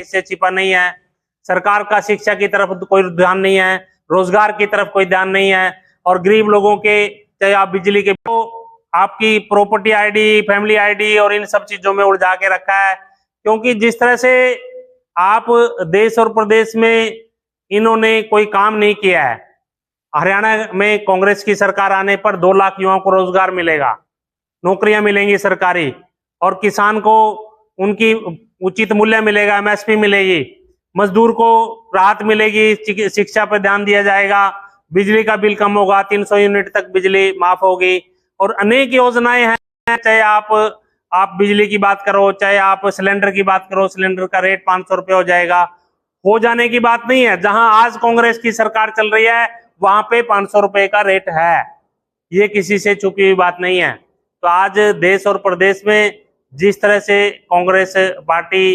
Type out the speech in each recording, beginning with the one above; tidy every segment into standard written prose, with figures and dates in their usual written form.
इससे छिपा नहीं है। सरकार का शिक्षा की तरफ कोई ध्यान नहीं है, रोजगार की तरफ कोई ध्यान नहीं है, और गरीब लोगों के चाहे आप बिजली के आपकी प्रॉपर्टी आईडी, फैमिली आईडी और इन सब चीजों में उलझा के रखा है। क्योंकि जिस तरह से आप देश और प्रदेश में इन्होंने कोई काम नहीं किया है। हरियाणा में कांग्रेस की सरकार आने पर 2 लाख युवाओं को रोजगार मिलेगा, नौकरियां मिलेंगी सरकारी, और किसान को उनकी उचित मूल्य मिलेगा, एमएसपी मिलेगी, मजदूर को राहत मिलेगी, शिक्षा पर ध्यान दिया जाएगा, बिजली का बिल कम होगा, 300 यूनिट तक बिजली माफ होगी, और अनेक योजनाएं हैं। चाहे आप बिजली की बात करो, चाहे आप सिलेंडर की बात करो, सिलेंडर का रेट 500 रुपये हो जाएगा। हो जाने की बात नहीं है, जहां आज कांग्रेस की सरकार चल रही है वहां पे 500 रुपए का रेट है, ये किसी से छुपी हुई बात नहीं है। तो आज देश और प्रदेश में जिस तरह से कांग्रेस पार्टी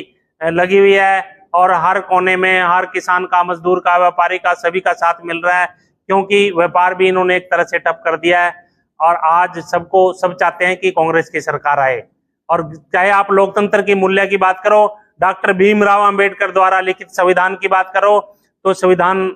लगी हुई है, और हर कोने में हर किसान का, मजदूर का, व्यापारी का, सभी का साथ मिल रहा है, क्योंकि व्यापार भी इन्होंने एक तरह से ठप कर दिया है। और आज सब चाहते हैं कि कांग्रेस की सरकार आए। और चाहे आप लोकतंत्र की मूल्य की बात करो, डॉक्टर भीमराव अंबेडकर द्वारा लिखित संविधान की बात करो, तो संविधान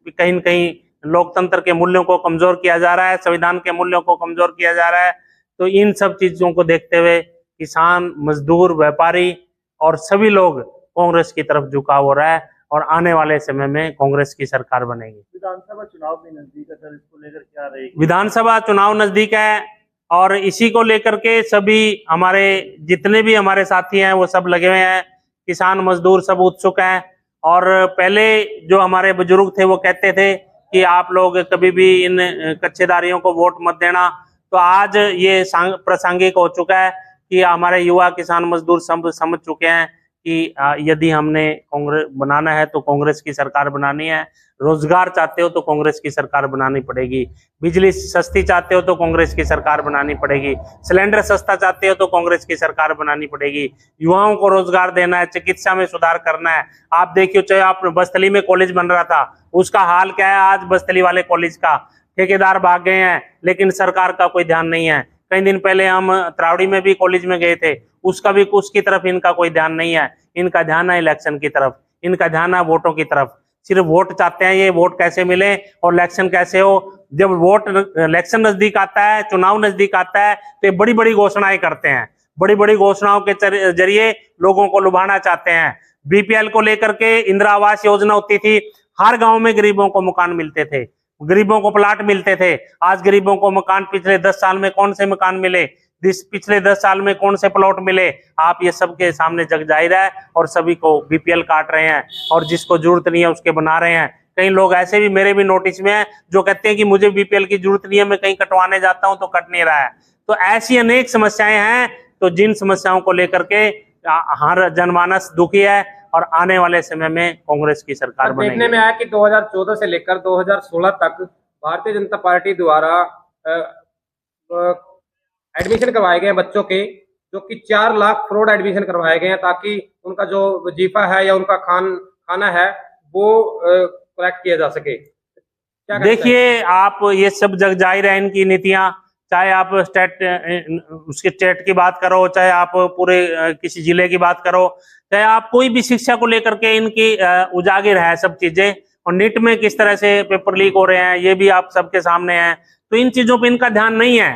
कहीं न कहीं लोकतंत्र के मूल्यों को कमजोर किया जा रहा है, संविधान के मूल्यों को कमजोर किया जा रहा है। तो इन सब चीजों को देखते हुए किसान, मजदूर, व्यापारी और सभी लोग कांग्रेस की तरफ झुकाव हो रहा है, और आने वाले समय में कांग्रेस की सरकार बनेगी। विधानसभा चुनाव भी नजदीक है सर, इसको लेकर क्या रहेगी? विधानसभा चुनाव नजदीक है, और इसी को लेकर के सभी हमारे जितने भी हमारे साथी हैं वो सब लगे हुए हैं, किसान, मजदूर सब उत्सुक हैं। और पहले जो हमारे बुजुर्ग थे वो कहते थे कि आप लोग कभी भी इन कच्चेदारियों को वोट मत देना, तो आज ये प्रासंगिक हो चुका है कि हमारे युवा, किसान, मजदूर सब समझ चुके हैं कि यदि हमने कांग्रेस बनाना है तो कांग्रेस की सरकार बनानी है। रोजगार चाहते हो तो कांग्रेस की सरकार बनानी पड़ेगी, बिजली सस्ती चाहते हो तो कांग्रेस की सरकार बनानी पड़ेगी, सिलेंडर सस्ता चाहते हो तो कांग्रेस की सरकार बनानी पड़ेगी, युवाओं को रोजगार देना है, चिकित्सा में सुधार करना है। आप देखिए, चाहे आप बस्तली में कॉलेज बन रहा था, उसका हाल क्या है आज बस्तली वाले कॉलेज का? ठेकेदार भाग गए हैं, लेकिन सरकार का कोई ध्यान नहीं है। कई दिन पहले हम त्रावड़ी में भी कॉलेज में गए थे, उसकी तरफ इनका कोई ध्यान नहीं है। इनका ध्यान है इलेक्शन की तरफ, इनका ध्यान है वोटों की तरफ। सिर्फ वोट चाहते हैं, ये वोट कैसे मिले और इलेक्शन कैसे हो। जब इलेक्शन नजदीक आता है, चुनाव नजदीक आता है, तो ये बड़ी बड़ी घोषणाएं करते हैं, बड़ी बड़ी घोषणाओं के जरिए लोगों को लुभाना चाहते हैं। बीपीएल को लेकर के इंदिरा आवास योजना होती थी, हर गांव में गरीबों को मकान मिलते थे, गरीबों को प्लाट मिलते थे। आज गरीबों को मकान पिछले 10 साल में कौन से मकान मिले, पिछले 10 साल में कौन से प्लॉट मिले, आप ये सबके सामने जग जाहिर है। और सभी को बीपीएल काट रहे हैं, और जिसको जरूरत नहीं है उसके बना रहे हैं। कई लोग ऐसे भी मेरे भी नोटिस में हैं जो कहते हैं कि मुझे बीपीएल की जरूरत नहीं है, मैं कहीं कटवाने जाता हूं तो कट नहीं रहा है। तो ऐसी अनेक समस्याएं हैं, तो जिन समस्याओं को लेकर के हर जनमानस दुखी है, और आने वाले समय में कांग्रेस की सरकार बनेगी। देखने में आया कि 2014 से लेकर 2016 तक भारतीय जनता पार्टी द्वारा एडमिशन करवाए गए बच्चों के, जो कि 4 लाख फ्रॉड एडमिशन करवाए गए हैं, ताकि उनका जो वजीफा है या उनका खाना है वो कलेक्ट किया जा सके। देखिए, आप ये सब जग जाहिर है इनकी नीतियां, चाहे आप स्टेट की बात करो, चाहे आप पूरे किसी जिले की बात करो, चाहे आप कोई भी शिक्षा को लेकर के इनकी उजागर है सब चीजें। और नीट में किस तरह से पेपर लीक हो रहे हैं ये भी आप सबके सामने है। तो इन चीजों पे इनका ध्यान नहीं है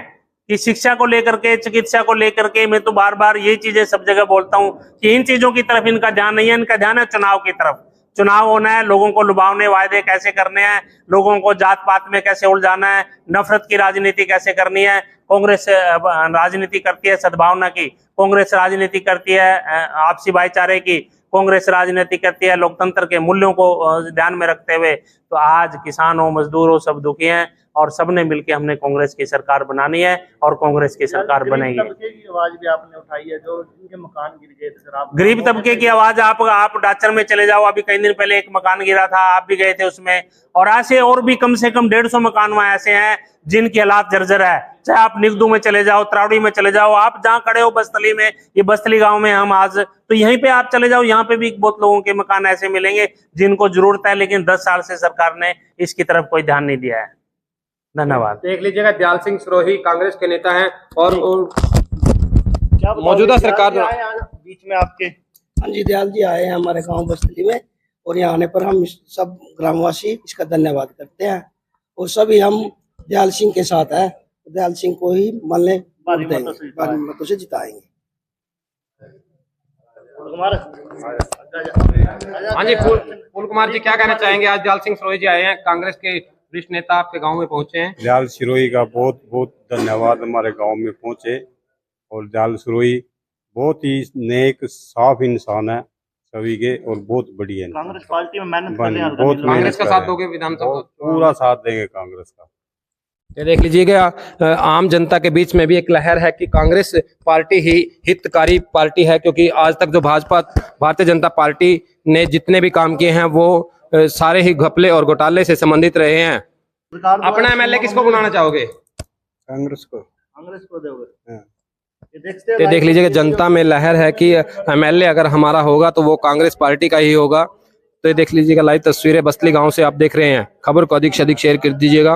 कि शिक्षा को लेकर के, चिकित्सा को लेकर के। मैं तो बार बार ये चीजें सब जगह बोलता हूँ कि इन चीजों की तरफ इनका ध्यान नहीं है, इनका ध्यान है चुनाव की तरफ। चुनाव होना है, लोगों को लुभावने वायदे कैसे करने हैं, लोगों को जात पात में कैसे उलझाना है, नफरत की राजनीति कैसे करनी है। कांग्रेस राजनीति करती है सद्भावना की, कांग्रेस राजनीति करती है आपसी भाईचारे की, कांग्रेस राजनीति करती है लोकतंत्र के मूल्यों को ध्यान में रखते हुए। तो आज किसान हो, मजदूर हो, सब दुखी हैं, और सबने मिलकर हमने कांग्रेस की सरकार बनानी है, और कांग्रेस की सरकार बनेगी। गरीब तबके की आवाज भी आपने उठाई है, जो जिनके मकान गिर गए थे सर। आप गरीब तबके की आवाज आप डाचर में चले जाओ, अभी कई दिन पहले एक मकान गिरा था, आप भी गए थे उसमें। और ऐसे और भी कम से कम 150 मकान वहां ऐसे हैं जिनकी हालात जर्जर है। चाहे आप निगदू में चले जाओ, त्रावड़ी में चले जाओ, आप जहाँ खड़े हो बस्तली में, ये बस्तली गांव में हम आज, तो यहीं पे आप चले जाओ, यहाँ पे भी बहुत लोगों के मकान ऐसे मिलेंगे जिनको जरूरत है, लेकिन 10 साल से सरकार ने इसकी तरफ कोई ध्यान नहीं दिया है। धन्यवाद। देख लीजिएगा, दयाल सिंह सरोही कांग्रेस के नेता हैं, और क्या मौजूदा सरकार बीच में आपके हाँ जी, दयाल जी आए हैं हमारे गांव बस्तली में, और यहाँ आने पर हम सब ग्रामवासी इसका धन्यवाद करते हैं, और सभी हम दयाल सिंह के साथ हैं। दयाल सिंह को ही मानने भारी देंगे, मतों से भारी मतों से जिताएंगे। हाँ जी, फूल कुमार जी क्या कहना चाहेंगे? आज दयाल सिंह सरोही जी आए हैं, कांग्रेस के वरिष्ठ नेता आपके गांव में पहुंचे हैं। दयाल सिरोही का बहुत बहुत धन्यवाद, हमारे गांव में पहुंचे। और दयाल सिरोही बहुत ही नेक साफ इंसान है सभी के, और बहुत बढ़िया कांग्रेस पार्टी में मेहनत कर रहे हैं, बहुत हल्का कांग्रेस का मेहनत साथ कर दोगे रहे हैं। विधानसभा? पूरा साथ देंगे कांग्रेस का। ये देख लीजिएगा, आम जनता के बीच में भी एक लहर है कि कांग्रेस पार्टी ही हितकारी पार्टी है, क्योंकि आज तक जो भाजपा भारतीय जनता पार्टी ने जितने भी काम किए हैं वो सारे ही घपले और घोटाले से संबंधित रहे हैं। सरकार द्वारा अपना एमएलए किसको बुलाना चाहोगे? कांग्रेस को। कांग्रेस को दोगे? हाँ। ये देखते ये देख लीजिएगा, जनता में लहर है कि एमएलए अगर हमारा होगा तो वो कांग्रेस पार्टी का ही होगा। तो ये देख लीजिएगा, लाइव तस्वीरें बस्तली गांव से आप देख रहे हैं। खबर को अधिक से अधिक शेयर कर दीजिएगा।